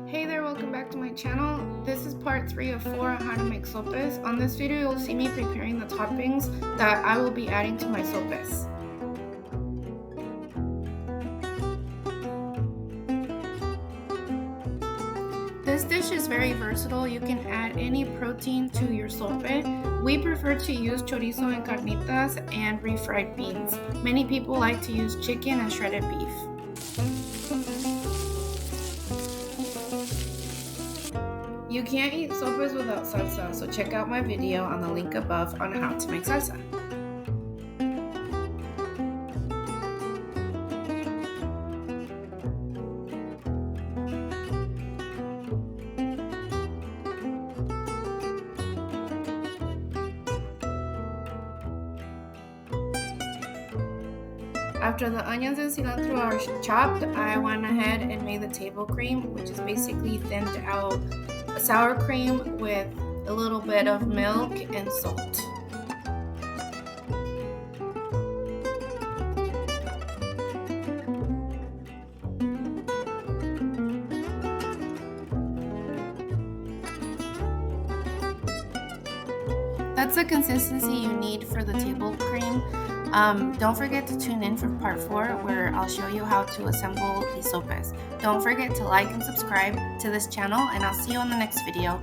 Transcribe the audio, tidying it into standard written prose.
Hey there, welcome back to my channel. This is part 3 of 4 on how to make sopes. On this video, you'll see me preparing the toppings that I will be adding to my sopes. This dish is very versatile. You can add any protein to your sope. We prefer to use chorizo and carnitas and refried beans. Many people like to use chicken and shredded beef. You can't eat sopes without salsa, so check out my video on the link above on how to make salsa. After the onions and cilantro are chopped, I went ahead and made the table cream, which is basically thinned out sour cream with a little bit of milk and salt. That's the consistency you need for the table cream. Don't forget to tune in for part 4 where I'll show you how to assemble the sopes. Don't forget to like and subscribe to this channel, and I'll see you on the next video.